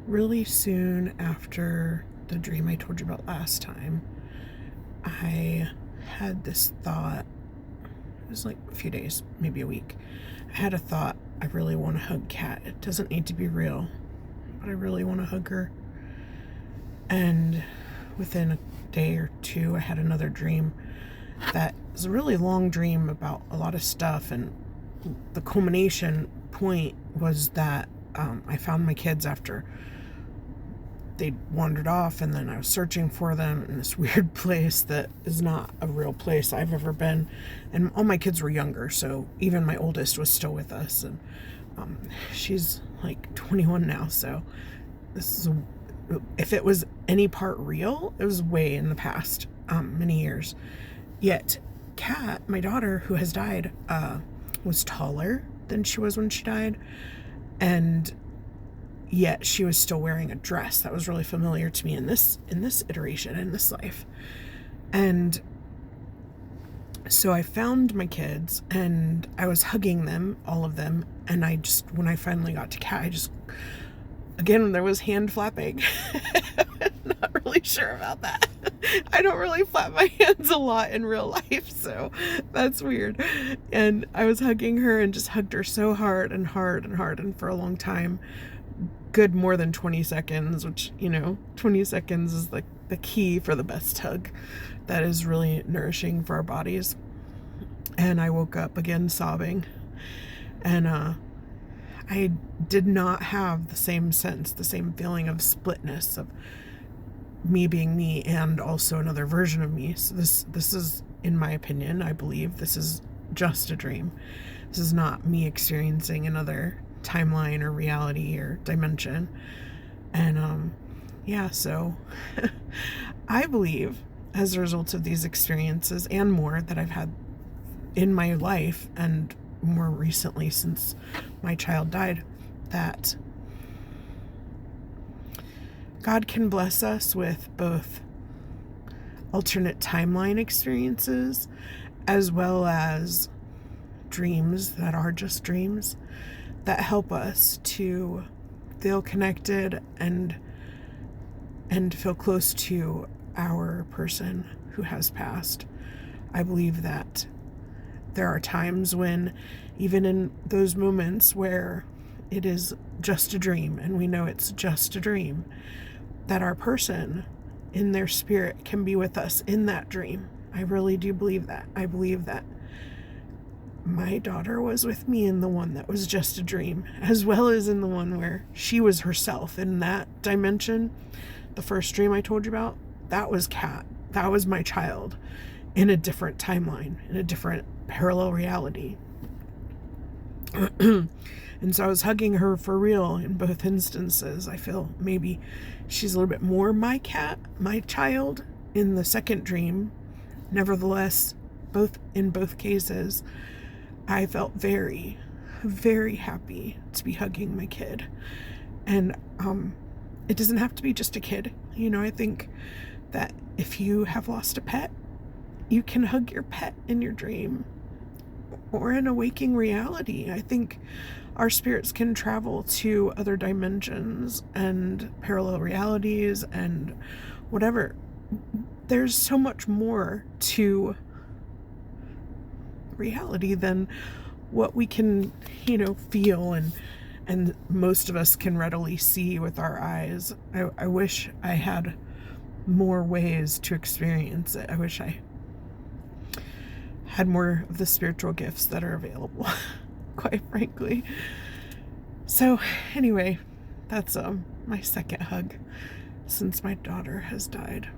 really soon after the dream I told you about last time, I had this thought. It was like a few days, maybe a week. I had a thought, I really want to hug Kat. It doesn't need to be real, but I really want to hug her. And within a day or two, I had another dream that was a really long dream about a lot of stuff. And the culmination point was that I found my kids after they'd wandered off, and then I was searching for them in this weird place that is not a real place I've ever been. And all my kids were younger, so even my oldest was still with us, and she's like 21 now. So this is if it was any part real, it was way in the past, many years. Yet Kat, my daughter, who has died, was taller than she was when she died, and yet she was still wearing a dress that was really familiar to me in this iteration, in this life. And so I found my kids and I was hugging them, all of them, and when I finally got to Kat, again, there was hand flapping. Not really sure about that. I don't really flap my hands a lot in real life, so that's weird. And I was hugging her and just hugged her so hard and hard and hard, and for a long time, good more than 20 seconds, which, 20 seconds is like the key for the best hug. That is really nourishing for our bodies. And I woke up again sobbing, and I did not have the same sense, the same feeling of splitness, of me being me and also another version of me. So this is, in my opinion, I believe this is just a dream. This is not me experiencing another timeline or reality or dimension. And so I believe, as a result of these experiences and more that I've had in my life, and more recently since my child died, that God can bless us with both alternate timeline experiences as well as dreams that are just dreams that help us to feel connected and feel close to our person who has passed. I believe that there are times when, even in those moments where it is just a dream and we know it's just a dream, that our person in their spirit can be with us in that dream. I really do believe that. I believe that my daughter was with me in the one that was just a dream, as well as in the one where she was herself in that dimension. The first dream I told you about, that was Kat. That was my child in a different timeline, in a different parallel reality. And so I was hugging her for real in both instances. I feel maybe she's a little bit more my Kat, my child, in the second dream. Nevertheless, in both cases, I felt very, very happy to be hugging my kid. And it doesn't have to be just a kid. I think that if you have lost a pet, you can hug your pet in your dream or in a waking reality. I think our spirits can travel to other dimensions and parallel realities and whatever. There's so much more to reality than what we can, feel and most of us can readily see with our eyes. I wish I had more ways to experience it. I wish I had more of the spiritual gifts that are available, quite frankly. So anyway, that's my second hug since my daughter has died.